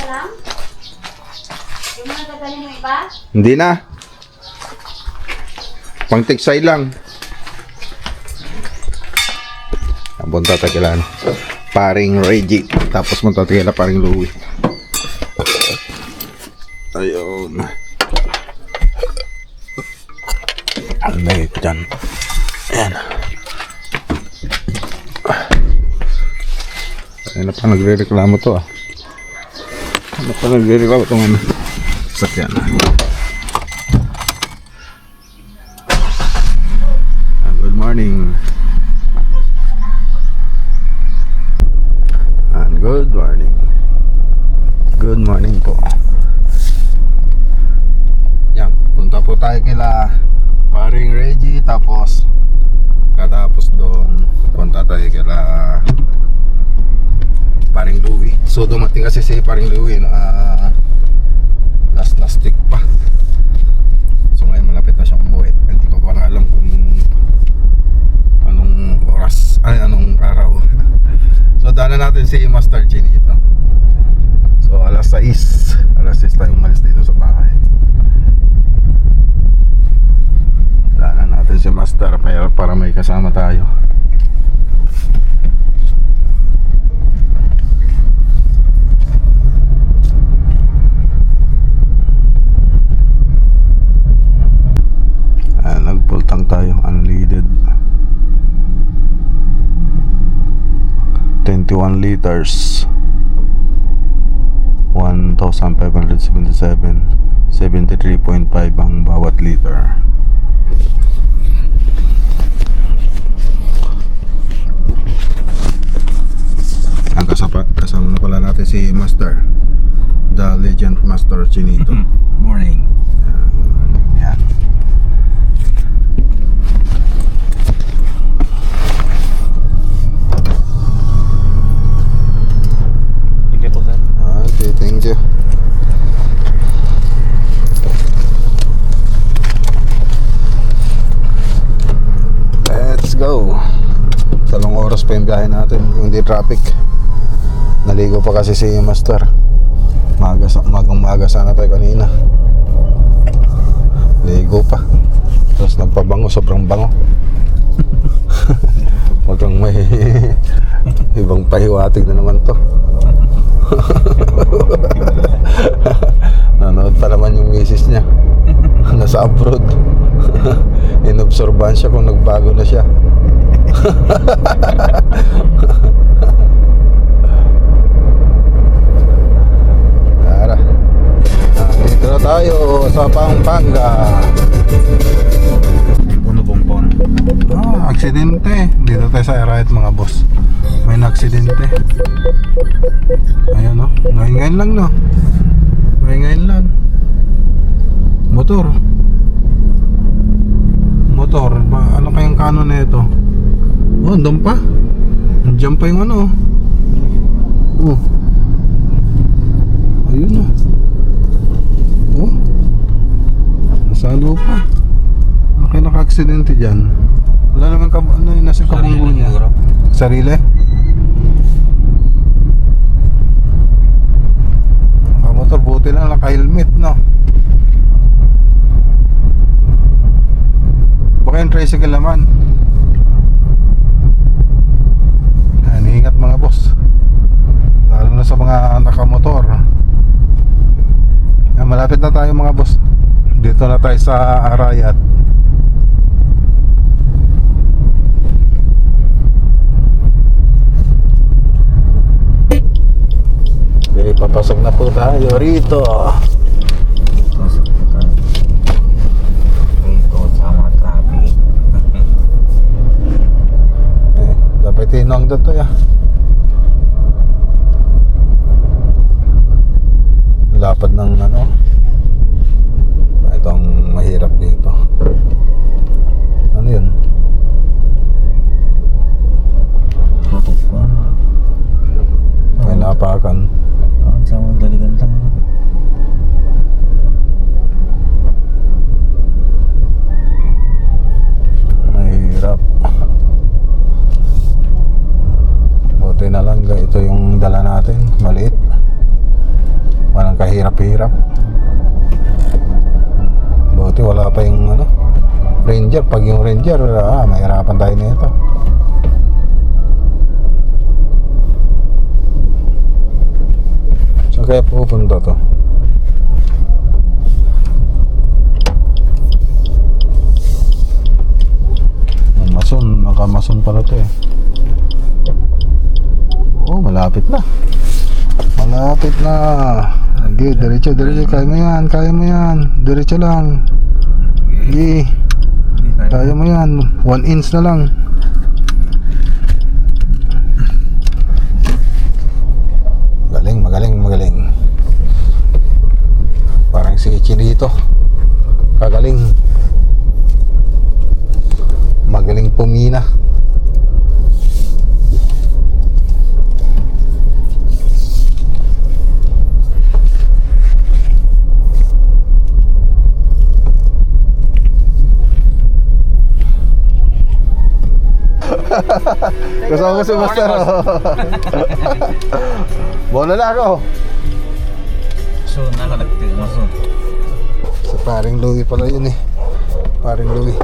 lang? Yung mga dadalhin mo iba? Hindi na. Pang tiksay lang. Punta tayo kailan paring Reggie. Tapos punta tayo kailan paring Louie. Ayun. Ang lagay ko dyan. Ayan. Ayun na pa nagre-reklamo to ah. Ano pa nagre-reklamo itong ano? Sakyan. Good morning. And good morning. Good morning po. Yan, punta po tayo kila paring Reggie. Tapos katapos doon punta tayo kila paring Louie. So dumating kasi si paring Louie last week pa. So ngayon malapit na siyang umuwi. Hindi ko pa alam kung anong oras, ay anong araw. So daanan natin si Master G dito. So alas 6 tayo umalis dito sa bahay. Daanan natin si Master para may kasama tayo. Nagpultang tayo, unleaded 21 liters 1,577 73.5 ang bawat liter. Ang kasama na pala natin si Master, the legend Master Chinito. Morning. Yan. Okay, thank you. Let's go. Talong oras pa yung biyahe natin, hindi traffic. Naligo pa kasi si Master. Magang sana tayo kanina. Ligo pa. Tapos nagpabango, sobrang bango. Mukhang may ibang pahiwatig na naman to. Nanood pa naman yung misis niya. Nasa abroad. Inobserbahan siya kung nagbago na siya. Tara. Dito na tayo sa Pampanga. Puno-bumpon. Aksidente. Dito tayo sa Arayat mga boss. May na-aksidente. Ayan o. Ngayon lang no. Ngayon lang. Motor. Ano kayang kano na ito? Oh, andun pa. Andiyan pa yung ano. Oh. Ayun o. Oh. Nasa ano pa. Ano kaya naka-aksidente dyan? Wala naman nasa kabunggo niya. Sarili? Motor, buti lang naka-helmet, no? Baka yung tricycle naman. Yan, ingat mga boss. Lalo na sa mga nakamotor. Yan, malapit na tayo mga boss. Dito na tayo sa Arayat. Okay, papasok na po tayo rito. Rito sa mga traffic. Dapat tinong dito ya. Lapad ng ano. Ito ang mahirap dito. Ano yun? Tutok pa. May napakan. Sa mga daligan lang. Mahirap. Buti na lang ito yung dala natin, maliit. Walang kahirap-hirap. Buti wala pa yung ano, Ranger. Pag yung Ranger, mahirapan tayo nito. Saan kaya pupunta to? Mason, nakamason pala to eh. Oh, malapit na. Malapit na. Sige, diretso. Kaya mo yan. Diretso lang. Sige. Kaya mo yan. 1 inch na lang. Magaling. Parang si Chinito. Kagaling. Magaling pumina. Kasama ko si Master. Bola na ako. So, nakalagtig mo so. Sa paring Louie pala yun eh. Paring Louie.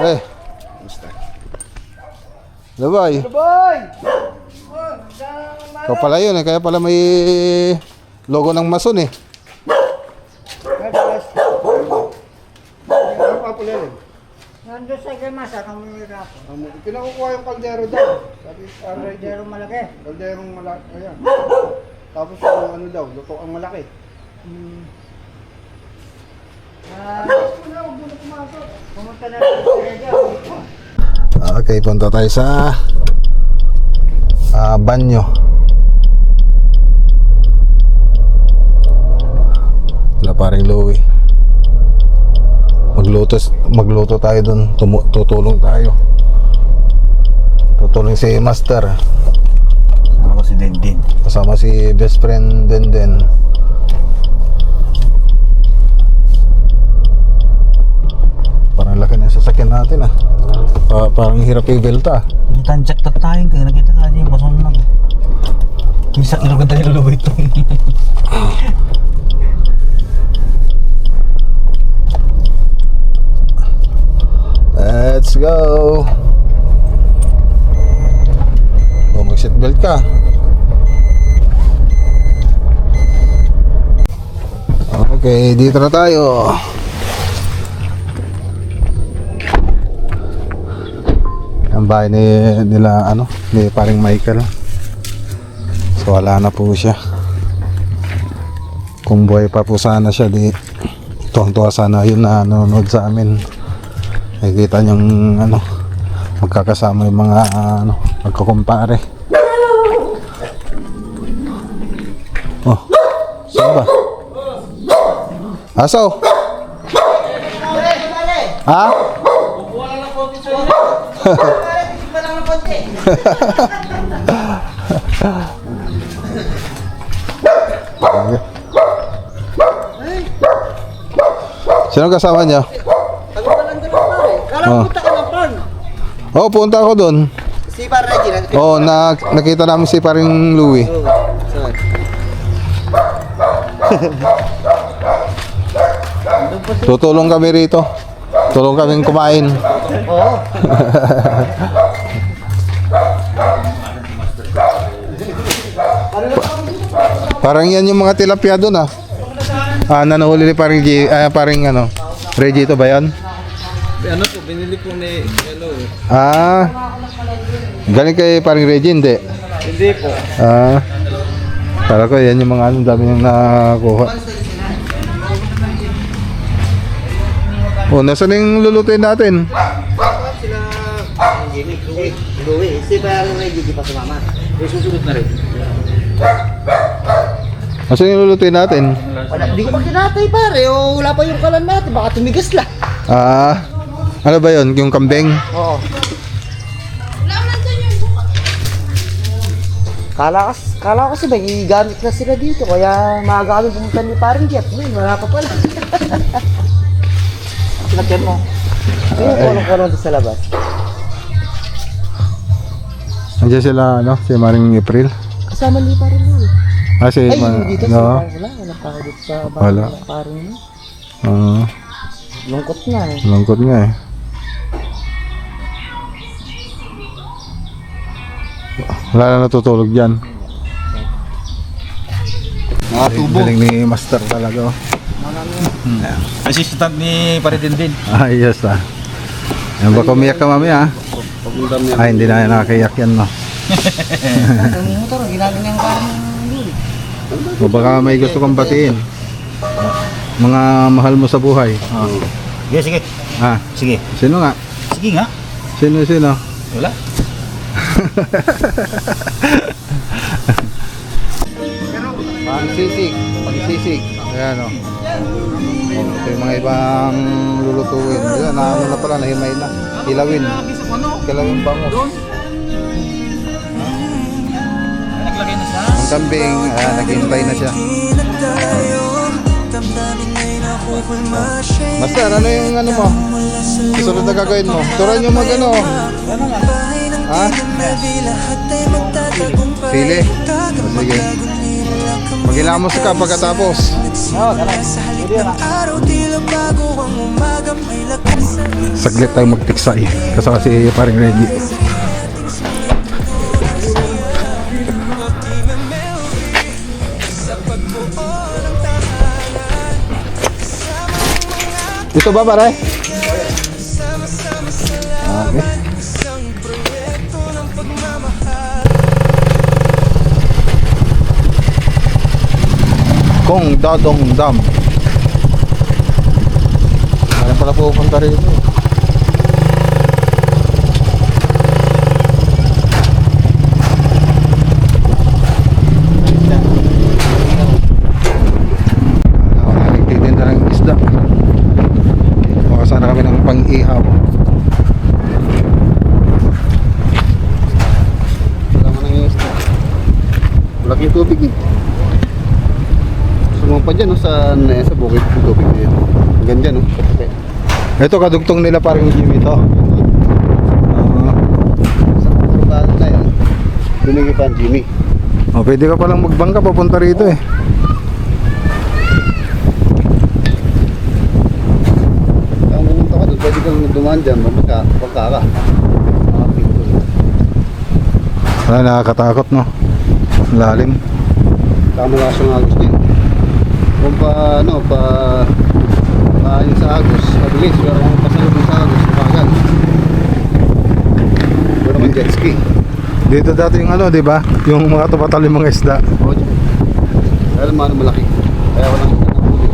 Eh. Labay. Ikaw pala yun eh, kaya pala may logo ng Mason eh. Nandun sa Grimasa, kung may rapo. Pinakukuha yung kaldero daw. Sabi, Kaldero malaki. kalderong malaki. Ayan. Tapos yung ano daw, luto ang malaki. Pumunta na rin sa radio. Okay, punta tayo sa banyo. Wala paring Louie. Magluto tayo dun. Tutulong tayo. Tutulong si Master. Sama ko si Dendin. Kasama si best friend Denden. Parang laki na yung sasakyan natin ah. Parang hirap i-belta. Tanjak na tayo kaya nakita ka niya mason na. Kisa ilugan tayo luluwi ito. Let's go. Mag-seatbelt ka. Okay, dito na tayo. Ang bahay nila ni paring Michael. So wala na po siya. Kung buhay pa po sana siya, di tuwang-tuwa sana yun na nanonood sa amin. Nakikita niyong magkakasama yung mga magkukumpare. Oh, saan ba? Aso? Ha? Sino kasama niya? Karang punta ka ng farm. Oh, punta ako doon. Si Par Reggie. Oh, nakita namin si paring Louie. Tutulong kami rito. Tulong kaming kumain. Oo. Parang yan yung mga tilapia doon ah. Nanuhuli ni paring Reggie, ito ba yan? Ano po, binili po ni Galing kay paring Reggie, hindi? Hindi po. Para ko yan yung mga dami niyang nakuha. Oh, nasaan yung lulutuin natin? Louie, si Par Reggie di pa sumama. Susunod na rin. Nasaan yung lulutuin natin? Wala, di ko pa kinatay pare. O wala pa yung kalan natin. Baka tumigas lang. Ano ba yun? Yung kambing? Oo. Kala ko kasi may gamit na sila dito, kaya maaga kami pumunta ni parang Jeff. Ngayon, wala pa pala. Sinakyan mo. Ayun, kulong-kulong doon sa labas. Nandiyan sila, ano, si Maring April. Kasama ni parang yun. Si Ay, yung dito no? wala pa ako dito sa Wala. bahay parang yun. Lungkot na eh. Lungkot nga eh. Wala na natutulog dyan. Mga tubo. Galing ni Master talaga. Oh. Assistant ni Paridin din. Ayos ah. Yan, baka umiyak ka mamaya ah. Ay, hindi na nakakayak yan no. Ang motor, ginaganyang parang yun. O baka may gusto kang batiin. Mga mahal mo sa buhay. Sige, sige. Ah, Sige. sino nga? Sige nga. Sino? Wala. Pangsisig. Ayan o. Ito yung mga ibang lulutuin. Ayan, naano na pala, nahimay na. Kilawin bangus. Naglagay na siya. Ang kambing, ayan, naghihintay na siya. Master, ano yung ano mo? Susunod na gagawin mo? Turan yung mag-ano. Ha? Sili? O, sige. Mag-ilamos ka pagkatapos. Saglit tayong magtiksay. Kasama si paring Reggie. Dito ba pare? Okay. Kong Dadong Dam. Kaya pala pupunta rito. Nagtitinda ng isda. Baka sana kami ng pang-ihaw. Wala mo nang isda. Malaki yung tubig eh. Sumong pa dyan no, sa bukid yung tubig na yun. Hanggang dyan no. Ito kadugtong nila parang Jimmy to. Sa kurbahan na yan. Dumigi pa ang Jimmy. Pwede ka palang magbangka papunta rito eh. Kung pumunta ka doon, pwede kang dumaan dyan. Pagka ka. Wala, nakakatakot no. Lalim. Tama lang sa agos din. Kung yun sa agos, mabilis. Pero kung pasalubong sa agos, mabagal. Pero may jet ski. Dito dati yung ano, 'di ba? Yung mga tumatal yung mga isda. Oo, dyan. Kaya naman malaki. Kaya walang isda na huli.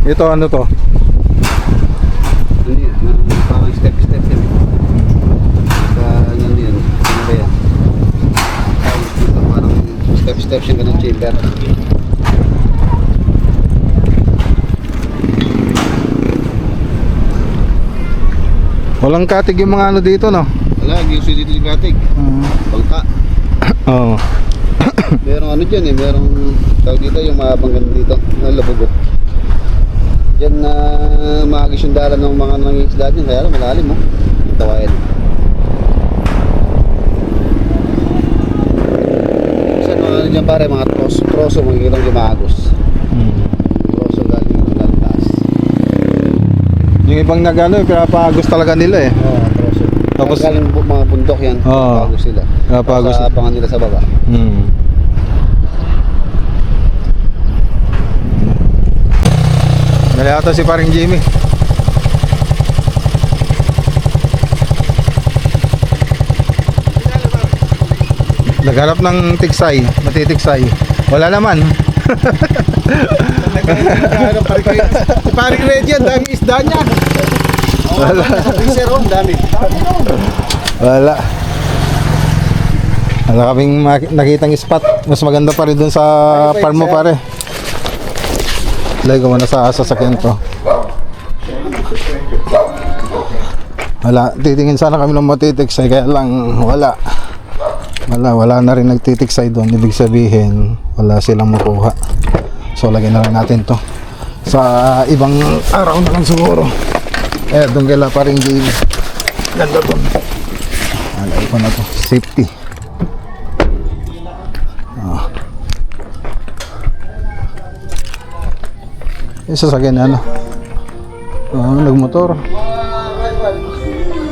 Ito ano to? Ano yan? Parang step-step yan. Sa yan yan. Ano ba yan? Ito parang step-step siya ganun chamber. Walang katig yung mga ano dito no? Wala, giuso dito si Katig. Bangka. Oo. Merong ano dyan eh, merong tawag dito yung mahabang ganun dito. Labugo. Diyan na maagis yung dalan ng mga nangingisda dyan. Kaya lang malalim mo. Yung tawain. Kasi mga ano dyan pare, mga troso magiging gumagos. Troso galing taas. Yung ibang nagano, pinapagos talaga nila eh. Oo, troso. Tapos- Galing mga bundok yan. Oo. Gumagos sila. Pinapagos. Sa abangan nila sa baba. Dali ata si paring Jimmy. Naghanap ng tiksay, matitiksay. Wala naman. Si paring Reggie, ang dami isda niya. Wala. Sa freezer, ang dami. Wala. Wala kaming nakitang spot. Mas maganda pa rin dun sa farm mo pare. Lagay ko muna sa sasakyan to. Wala, titingin sana kami ng matitiksay kaya lang wala na rin nagtitiksay doon. Ibig sabihin wala silang makuha. So lagyan na lang natin to sa ibang araw na lang siguro. Doon kaya pa rin game. Ganda doon. Lagay ko na to, safety. Yung sasakyan na ano. Nagmotor.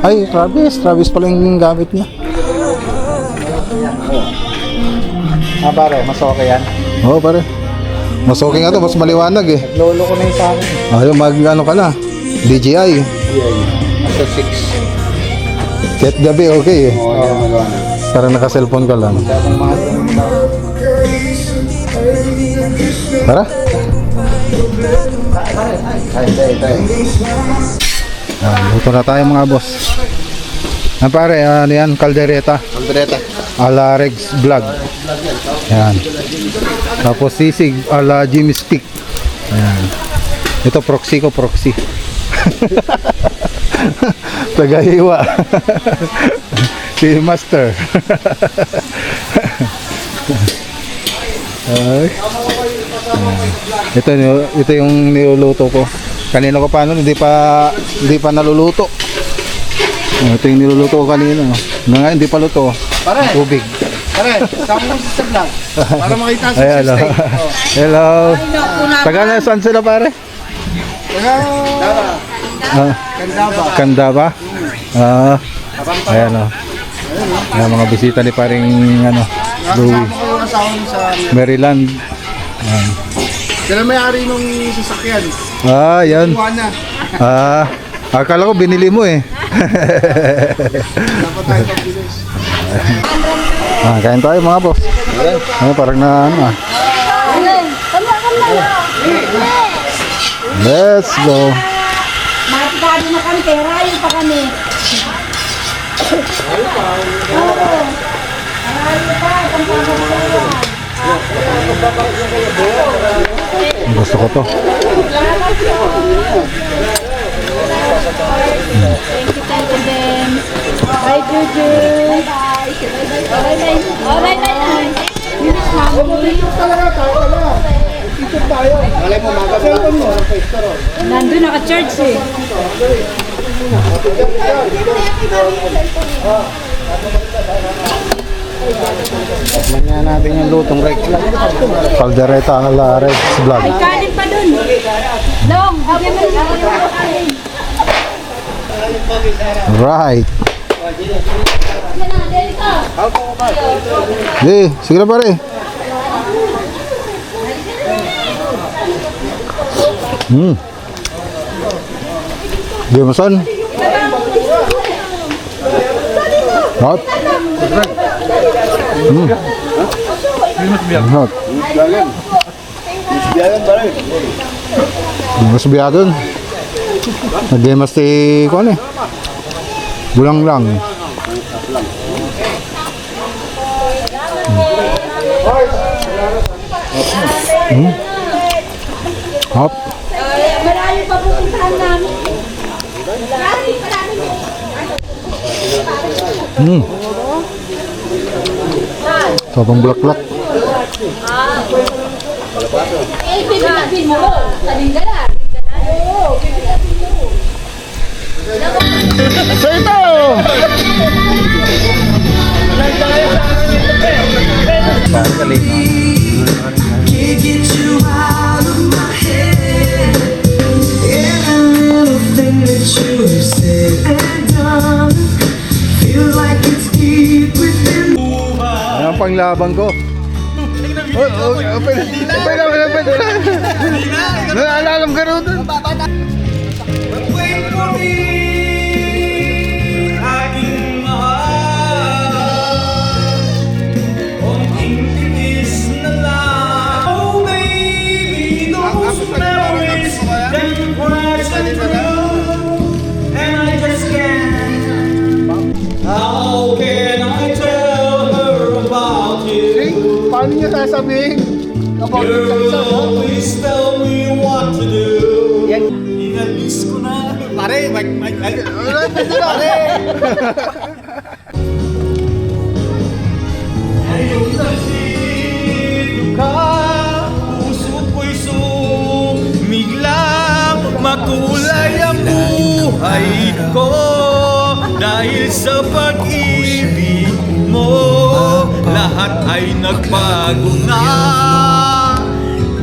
Ay, Travis pala yung gamit niya. Pare, mas okay yan. Oo pare. Mas okay nga to, mas maliwanag eh. Lolo ko na yung sa akin. Yung mag-ano ka na, DJI. Nasa 6. Kahit gabi okay eh. Oo. Parang naka-cellphone ka lang. Dabang mga Tara. tayo. Luto na tayo mga boss. Pare, ano yan? Caldereta. Ala Rex Vlog. Ayan. Tapos sisig ala Jimmy Stick. Ayan. Ito proxy ko, proxy. Tagahiwa. Si Master. Ay. Ito yung niluluto ko. Kanina ko pa nun, hindi pa naluluto. Ito yung niluluto ko kanina. Ngayon, hindi pa luto. Pare. Tubig. Pare, sama mo sa vlog. Para makita sa Ay, hello. Hello. Taga na saan sila pare? Kandaba. Ayan o. Ayan mga bisita ni paring Louie. Maryland. Ayan. Sila may-ari nung sasakyan. Yan. Juana. Akala ko binili mo eh. Dapat tayo pagbilis. Kain tayo mga boss. Parang na Let's go. Matikado na kami, terayo pa kami. Gusto ko to. Thank you, Ben. Bye, Juju. Bye-bye. Bye-bye. Miss Mami. Nandun naka-charge eh. Manya natin yung lutong Rex. Caldereta ala Rex Vlog. Ay, kanin pa dun. Long, bigyan mo yung kanin. Right. Sige na pare. Jameson. Hot. Hot. Mas biyadon. Nag-gamas si kung ano eh. Bulang lang. Hop. Marami pa pupuntahan namin. Sopang bulak-bulak. Eh, bibigyan mo. Saling galan. Oo, bibigyan mo. So ito! Can't get you out of my head. Every little thing that you have said and done feels like it's deep within. Ano ang panglaban ko? Pwede. Nalalam ka rin doon. Wait for me, aking mahal. Konting tiis na lang. Oh baby, those memories them crash and through, and I just can't. How can I tell her about Ano niya sasabihin? About the Please tell me what to do. Inalis ko na. Pare, Ngayon nandito ka, puso ko'y sumiglang, makulay ang buhay ko dahil sa pag-ibig mo. Lahat ay nagbago na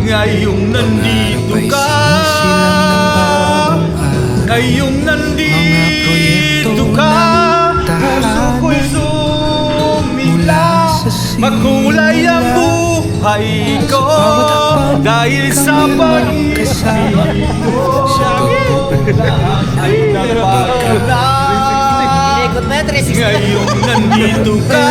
ngayong nandito ka. Ngayong nandito ka, puso ko'y sumiglang, makulay ang buhay ko dahil sa pag-ibig mo. Lahat ay nagbago na ngayong nandito ka.